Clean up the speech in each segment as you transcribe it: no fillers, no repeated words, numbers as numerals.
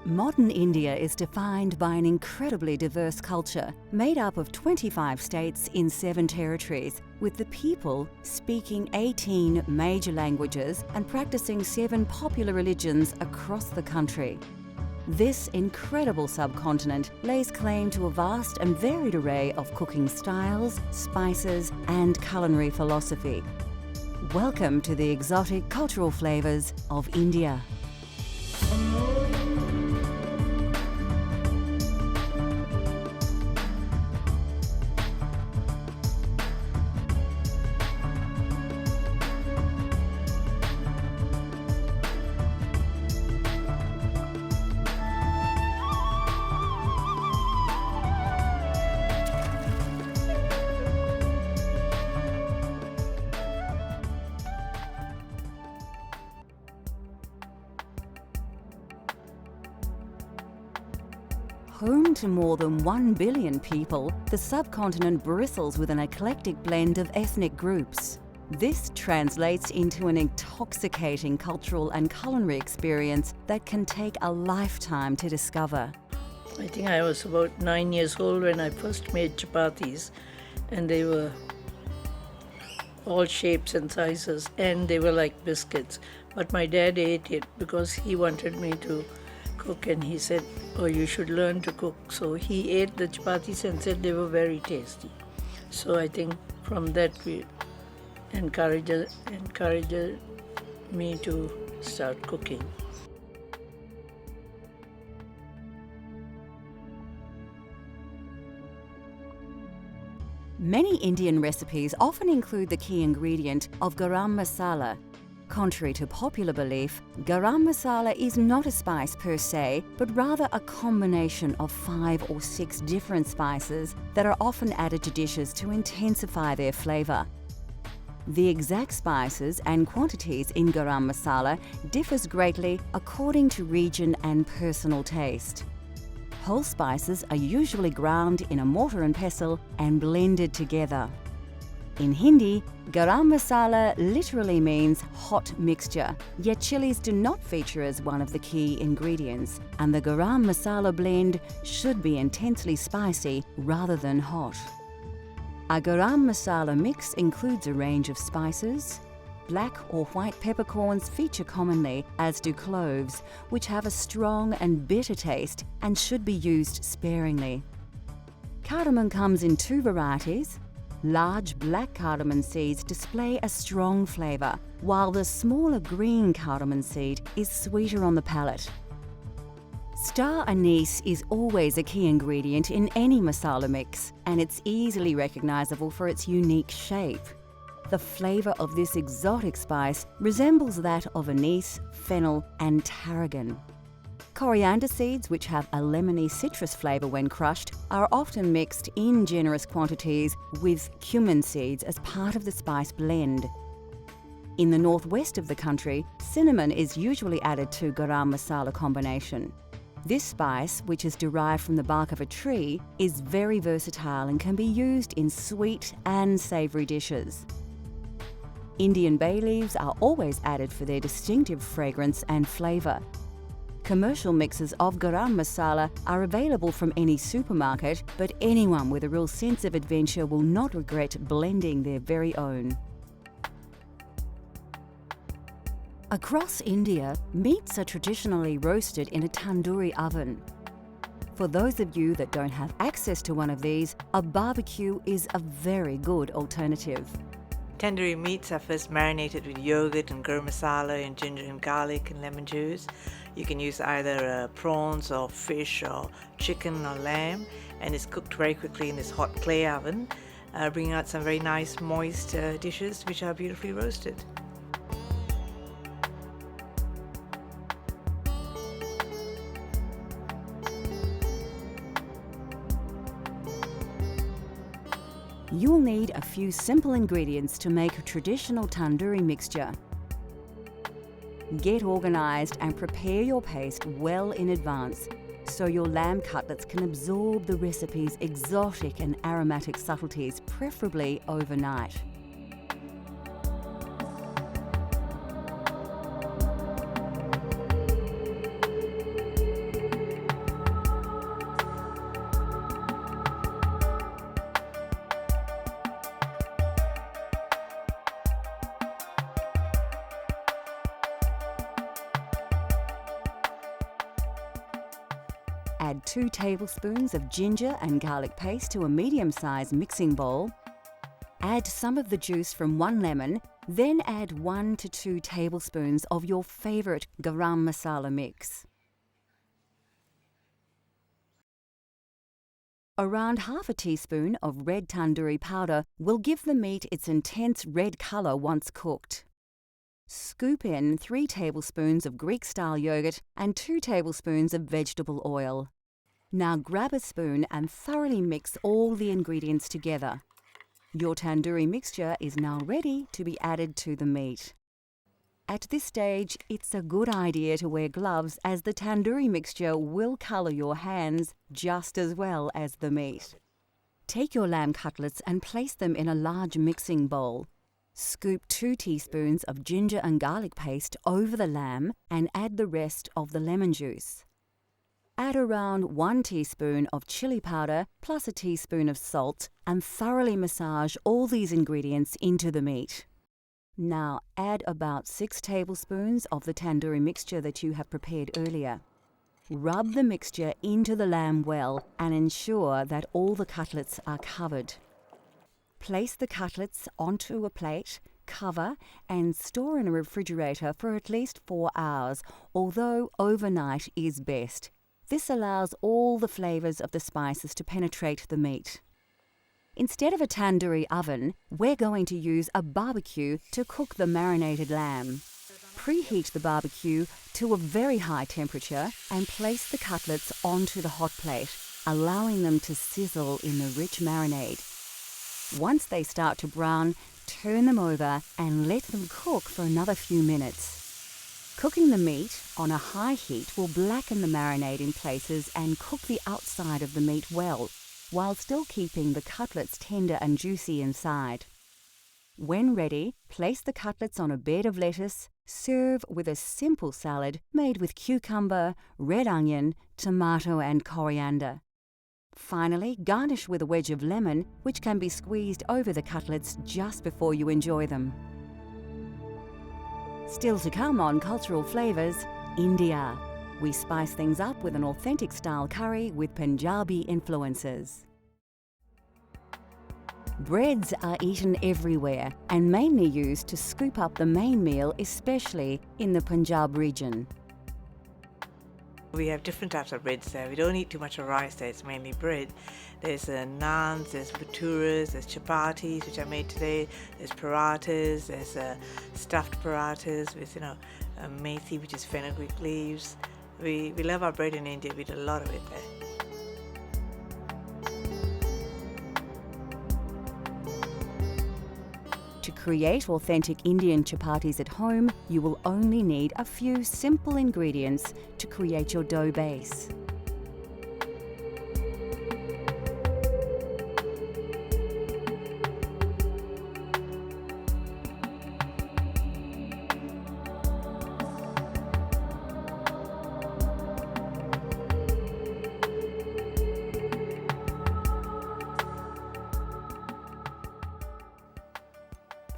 Modern India is defined by an incredibly diverse culture, made up of 25 states in 7 territories, with the people speaking 18 major languages and practicing 7 popular religions across the country. This incredible subcontinent lays claim to a vast and varied array of cooking styles, spices, and culinary philosophy. Welcome to the exotic cultural flavours of India. Home to more than 1 billion people, the subcontinent bristles with an eclectic blend of ethnic groups. This translates into an intoxicating cultural and culinary experience that can take a lifetime to discover. I think I was about 9 years old when I first made chapatis, and they were all shapes and sizes, and they were like biscuits. But my dad ate it because he wanted me to cook, and he said, "Oh, you should learn to cook." So he ate the chapatis and said they were very tasty. So I think from that we encouraged me to start cooking. Many Indian recipes often include the key ingredient of garam masala. Contrary to popular belief, garam masala is not a spice per se, but rather a combination of 5 or 6 different spices that are often added to dishes to intensify their flavour. The exact spices and quantities in garam masala differs greatly according to region and personal taste. Whole spices are usually ground in a mortar and pestle and blended together. In Hindi, garam masala literally means hot mixture, yet chilies do not feature as one of the key ingredients, and the garam masala blend should be intensely spicy rather than hot. A garam masala mix includes a range of spices. Black or white peppercorns feature commonly, as do cloves, which have a strong and bitter taste and should be used sparingly. Cardamom comes in 2 varieties. Large black cardamom seeds display a strong flavour, while the smaller green cardamom seed is sweeter on the palate. Star anise is always a key ingredient in any masala mix, and it's easily recognisable for its unique shape. The flavour of this exotic spice resembles that of anise, fennel, and tarragon. Coriander seeds, which have a lemony citrus flavour when crushed, are often mixed in generous quantities with cumin seeds as part of the spice blend. In the northwest of the country, cinnamon is usually added to garam masala combination. This spice, which is derived from the bark of a tree, is very versatile and can be used in sweet and savoury dishes. Indian bay leaves are always added for their distinctive fragrance and flavour. Commercial mixes of garam masala are available from any supermarket, but anyone with a real sense of adventure will not regret blending their very own. Across India, meats are traditionally roasted in a tandoori oven. For those of you that don't have access to one of these, a barbecue is a very good alternative. Tandoori meats are first marinated with yogurt and garam masala and ginger and garlic and lemon juice. You can use either prawns or fish or chicken or lamb, and it's cooked very quickly in this hot clay oven, bringing out some very nice moist dishes which are beautifully roasted. You'll need a few simple ingredients to make a traditional tandoori mixture. Get organised and prepare your paste well in advance so your lamb cutlets can absorb the recipe's exotic and aromatic subtleties, preferably overnight. Add 2 tablespoons of ginger and garlic paste to a medium-sized mixing bowl. Add some of the juice from 1 lemon, then add 1 to 2 tablespoons of your favourite garam masala mix. Around half a teaspoon of red tandoori powder will give the meat its intense red colour once cooked. Scoop in 3 tablespoons of Greek-style yogurt and 2 tablespoons of vegetable oil. Now grab a spoon and thoroughly mix all the ingredients together. Your tandoori mixture is now ready to be added to the meat. At this stage, it's a good idea to wear gloves as the tandoori mixture will colour your hands just as well as the meat. Take your lamb cutlets and place them in a large mixing bowl. Scoop 2 teaspoons of ginger and garlic paste over the lamb and add the rest of the lemon juice. Add around 1 teaspoon of chili powder plus a teaspoon of salt and thoroughly massage all these ingredients into the meat. Now add about 6 tablespoons of the tandoori mixture that you have prepared earlier. Rub the mixture into the lamb well and ensure that all the cutlets are covered. Place the cutlets onto a plate, cover and store in a refrigerator for at least 4 hours, although overnight is best. This allows all the flavours of the spices to penetrate the meat. Instead of a tandoori oven, we're going to use a barbecue to cook the marinated lamb. Preheat the barbecue to a very high temperature and place the cutlets onto the hot plate, allowing them to sizzle in the rich marinade. Once they start to brown, turn them over and let them cook for another few minutes. Cooking the meat on a high heat will blacken the marinade in places and cook the outside of the meat well, while still keeping the cutlets tender and juicy inside. When ready, place the cutlets on a bed of lettuce. Serve with a simple salad made with cucumber, red onion, tomato and coriander. Finally, garnish with a wedge of lemon, which can be squeezed over the cutlets just before you enjoy them. Still to come on Cultural Flavours, India. We spice things up with an authentic style curry with Punjabi influences. Breads are eaten everywhere and mainly used to scoop up the main meal, especially in the Punjab region. We have different types of breads there. We don't eat too much of rice there, it's mainly bread. There's naans, there's bhaturas, there's chapatis, which I made today, there's parathas, there's stuffed parathas with, methi, which is fenugreek leaves. We love our bread in India, we do a lot of it there. To create authentic Indian chapatis at home, you will only need a few simple ingredients to create your dough base.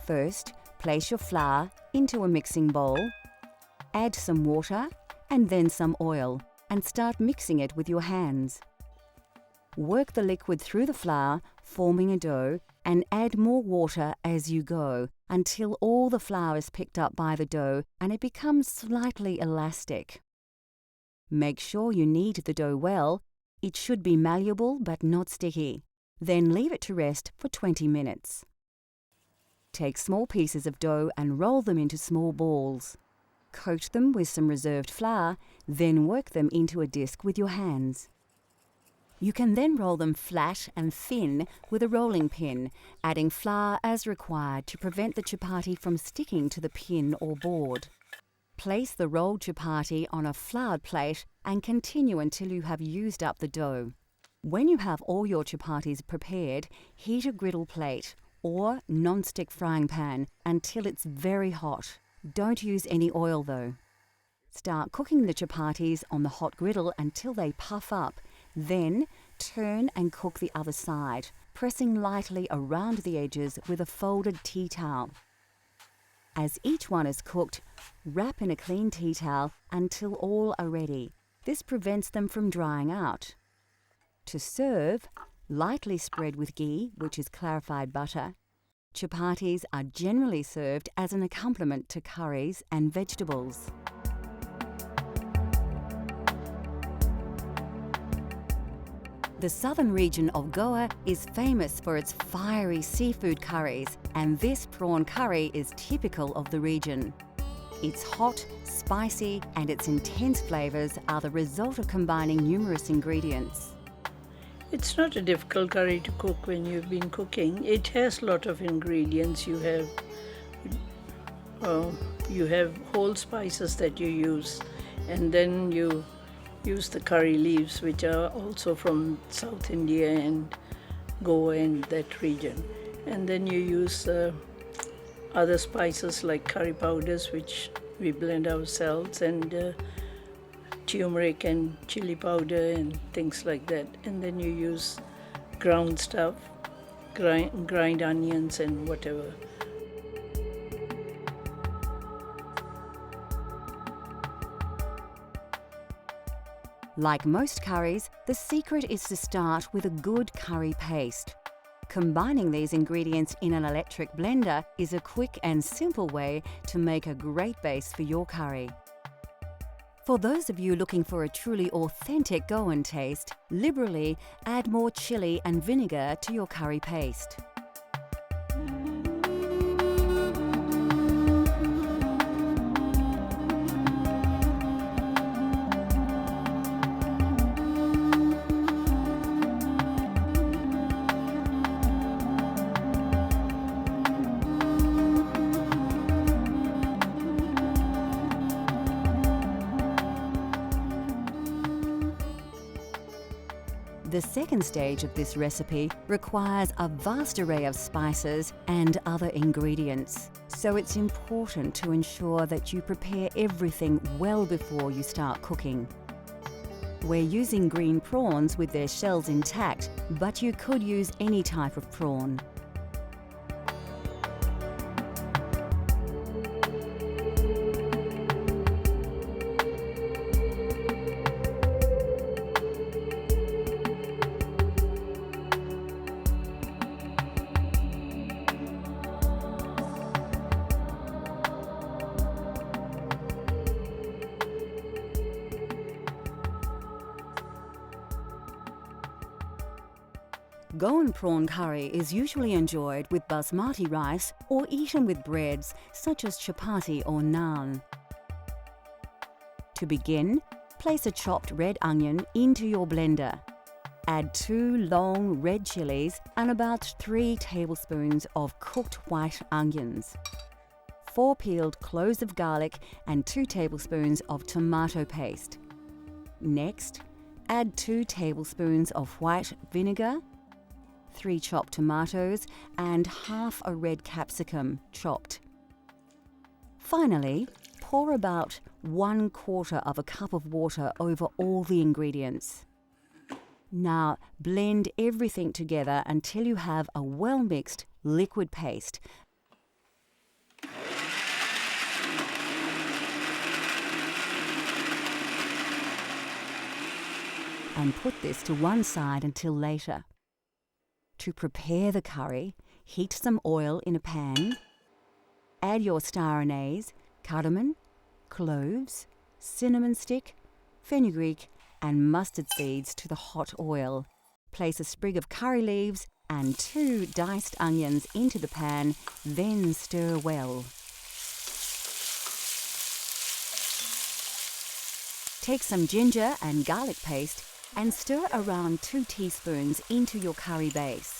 First, place your flour into a mixing bowl, add some water and then some oil, and start mixing it with your hands. Work the liquid through the flour, forming a dough, and add more water as you go until all the flour is picked up by the dough and it becomes slightly elastic. Make sure you knead the dough well. It should be malleable but not sticky. Then leave it to rest for 20 minutes. Take small pieces of dough and roll them into small balls. Coat them with some reserved flour, then work them into a disc with your hands. You can then roll them flat and thin with a rolling pin, adding flour as required to prevent the chapati from sticking to the pin or board. Place the rolled chapati on a floured plate and continue until you have used up the dough. When you have all your chapatis prepared, heat a griddle plate or non-stick frying pan until it's very hot. Don't use any oil though. Start cooking the chapatis on the hot griddle until they puff up. Then turn and cook the other side, pressing lightly around the edges with a folded tea towel. As each one is cooked, wrap in a clean tea towel until all are ready. This prevents them from drying out. To serve, lightly spread with ghee, which is clarified butter, chapatis are generally served as an accompaniment to curries and vegetables. The southern region of Goa is famous for its fiery seafood curries, and this prawn curry is typical of the region. It's hot, spicy, and its intense flavours are the result of combining numerous ingredients. It's not a difficult curry to cook when you've been cooking. It has a lot of ingredients. You have whole spices that you use, and then you use the curry leaves, which are also from South India and Goa and that region. And then you use other spices like curry powders, which we blend ourselves, and turmeric and chili powder and things like that. And then you use ground stuff, grind onions and whatever. Like most curries, the secret is to start with a good curry paste. Combining these ingredients in an electric blender is a quick and simple way to make a great base for your curry. For those of you looking for a truly authentic Goan taste, liberally add more chili and vinegar to your curry paste. The second stage of this recipe requires a vast array of spices and other ingredients, so it's important to ensure that you prepare everything well before you start cooking. We're using green prawns with their shells intact, but you could use any type of prawn. Goan prawn curry is usually enjoyed with basmati rice or eaten with breads such as chapati or naan. To begin, place a chopped red onion into your blender. Add 2 long red chilies and about 3 tablespoons of cooked white onions, 4 peeled cloves of garlic and 2 tablespoons of tomato paste. Next, add 2 tablespoons of white vinegar, 3 chopped tomatoes and half a red capsicum chopped. Finally, pour about 1/4 of a cup of water over all the ingredients. Now blend everything together until you have a well-mixed liquid paste. And put this to one side until later. To prepare the curry, heat some oil in a pan. Add your star anise, cardamom, cloves, cinnamon stick, fenugreek and mustard seeds to the hot oil. Place a sprig of curry leaves and 2 diced onions into the pan, then stir well. Take some ginger and garlic paste and stir around 2 teaspoons into your curry base.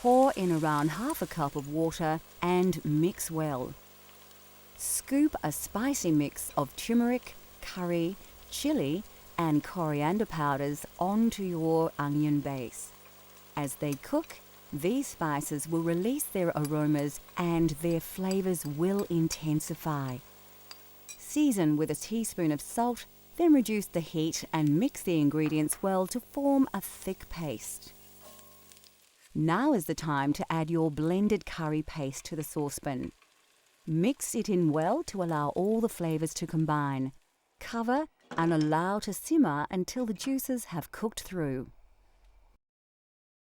Pour in around half a cup of water and mix well. Scoop a spicy mix of turmeric, curry, chili and coriander powders onto your onion base. As they cook, these spices will release their aromas and their flavors will intensify. Season with a teaspoon of salt, then reduce the heat and mix the ingredients well to form a thick paste. Now is the time to add your blended curry paste to the saucepan. Mix it in well to allow all the flavors to combine. Cover and allow to simmer until the juices have cooked through.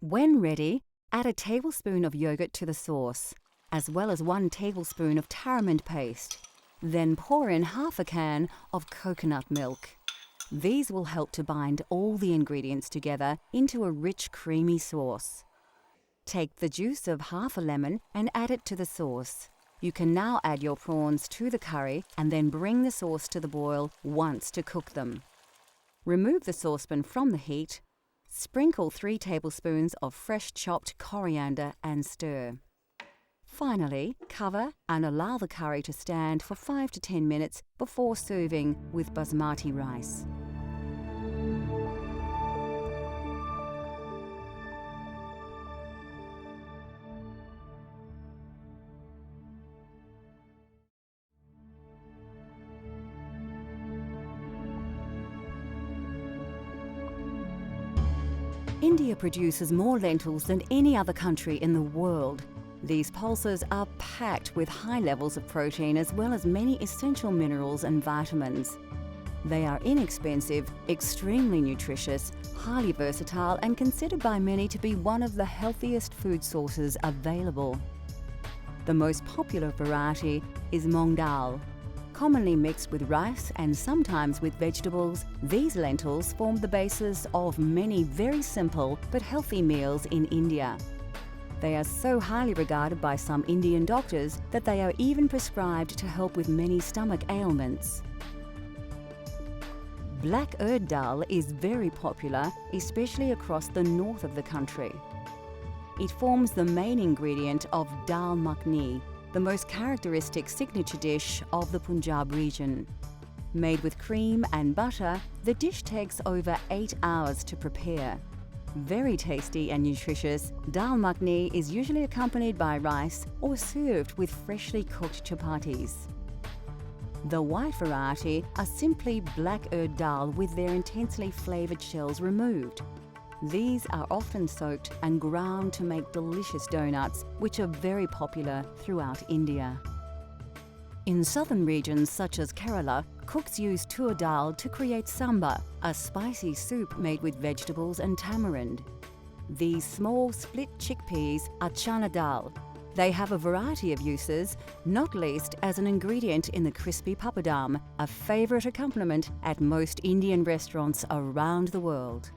When ready, add a tablespoon of yogurt to the sauce, as well as 1 tablespoon of tamarind paste. Then pour in half a can of coconut milk. These will help to bind all the ingredients together into a rich, creamy sauce. Take the juice of half a lemon and add it to the sauce. You can now add your prawns to the curry and then bring the sauce to the boil once to cook them. Remove the saucepan from the heat. Sprinkle 3 tablespoons of fresh chopped coriander and stir. Finally, cover and allow the curry to stand for 5 to 10 minutes before serving with basmati rice. India produces more lentils than any other country in the world. These pulses are packed with high levels of protein as well as many essential minerals and vitamins. They are inexpensive, extremely nutritious, highly versatile and considered by many to be one of the healthiest food sources available. The most popular variety is Moong Dal. Commonly mixed with rice and sometimes with vegetables, these lentils form the basis of many very simple but healthy meals in India. They are so highly regarded by some Indian doctors that they are even prescribed to help with many stomach ailments. Black urd dal is very popular, especially across the north of the country. It forms the main ingredient of dal makhani, the most characteristic signature dish of the Punjab region. Made with cream and butter, the dish takes over 8 hours to prepare. Very tasty and nutritious, dal makhani is usually accompanied by rice or served with freshly cooked chapatis. The white variety are simply black urd dal with their intensely flavoured shells removed. These are often soaked and ground to make delicious donuts, which are very popular throughout India. In southern regions such as Kerala, cooks use tur dal to create sambar, a spicy soup made with vegetables and tamarind. These small split chickpeas are chana dal. They have a variety of uses, not least as an ingredient in the crispy papadam, a favourite accompaniment at most Indian restaurants around the world.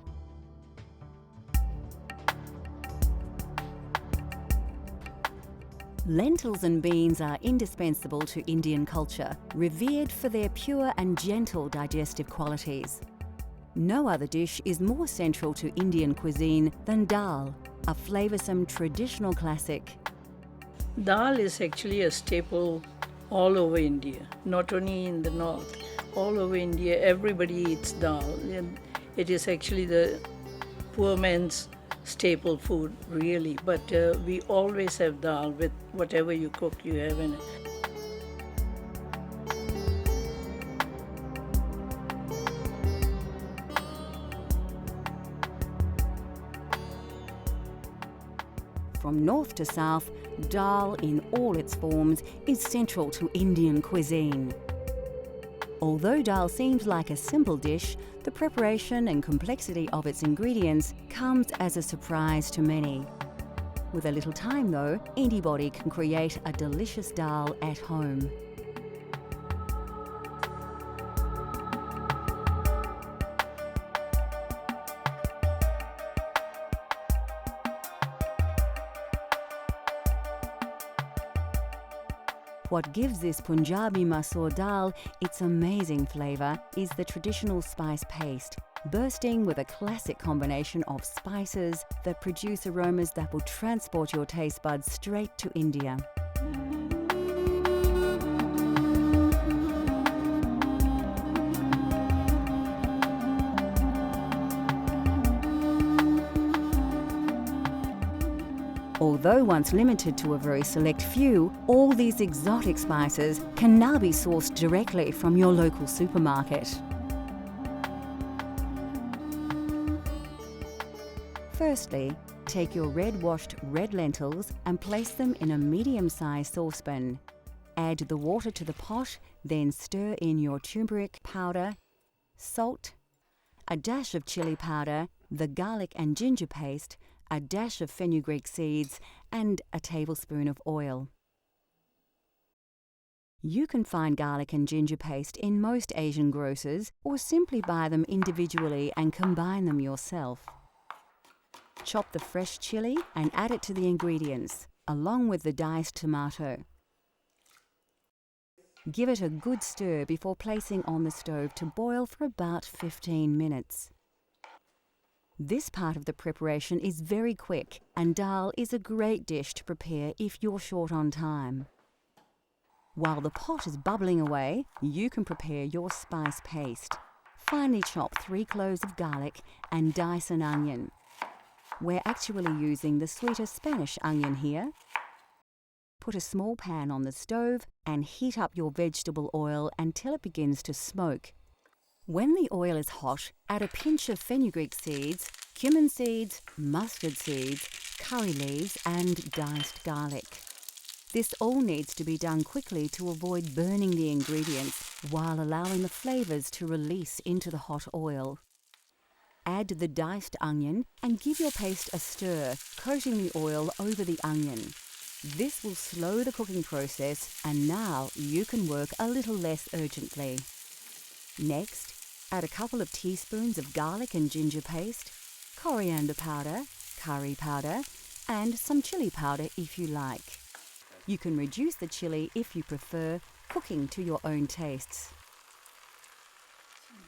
Lentils and beans are indispensable to Indian culture, revered for their pure and gentle digestive qualities. No other dish is more central to Indian cuisine than dal, a flavoursome traditional classic. Dal is actually a staple all over India, not only in the north. All over India, everybody eats dal. It is actually the poor man's staple food, really. But we always have dal with whatever you cook, you have in it. From north to south, dal in all its forms is central to Indian cuisine. Although dal seems like a simple dish, the preparation and complexity of its ingredients comes as a surprise to many. With a little time though, anybody can create a delicious dal at home. What gives this Punjabi masoor dal its amazing flavour is the traditional spice paste, bursting with a classic combination of spices that produce aromas that will transport your taste buds straight to India. Although once limited to a very select few, all these exotic spices can now be sourced directly from your local supermarket. Firstly, take your washed red lentils and place them in a medium-sized saucepan. Add the water to the pot, Then stir in your turmeric powder, salt, a dash of chili powder, the garlic and ginger paste, a dash of fenugreek seeds, and a tablespoon of oil. You can find garlic and ginger paste in most Asian grocers or simply buy them individually and combine them yourself. Chop the fresh chili and add it to the ingredients, along with the diced tomato. Give it a good stir before placing on the stove to boil for about 15 minutes. This part of the preparation is very quick, and dal is a great dish to prepare if you're short on time. While the pot is bubbling away, you can prepare your spice paste. Finely chop 3 cloves of garlic and dice an onion. We're actually using the sweeter Spanish onion here. Put a small pan on the stove and heat up your vegetable oil until it begins to smoke. When the oil is hot, add a pinch of fenugreek seeds, cumin seeds, mustard seeds, curry leaves, and diced garlic. This all needs to be done quickly to avoid burning the ingredients while allowing the flavours to release into the hot oil. Add the diced onion and give your paste a stir, coating the oil over the onion. This will slow the cooking process, and now you can work a little less urgently. Next, add a couple of teaspoons of garlic and ginger paste, coriander powder, curry powder, and some chili powder if you like. You can reduce the chili if you prefer, cooking to your own tastes.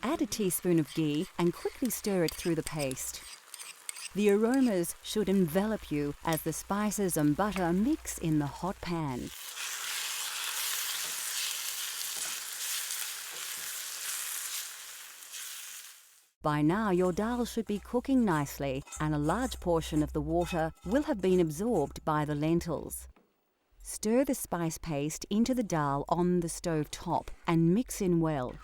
Add a teaspoon of ghee and quickly stir it through the paste. The aromas should envelop you as the spices and butter mix in the hot pan. By now, your dal should be cooking nicely, and a large portion of the water will have been absorbed by the lentils. Stir the spice paste into the dal on the stove top and mix in well.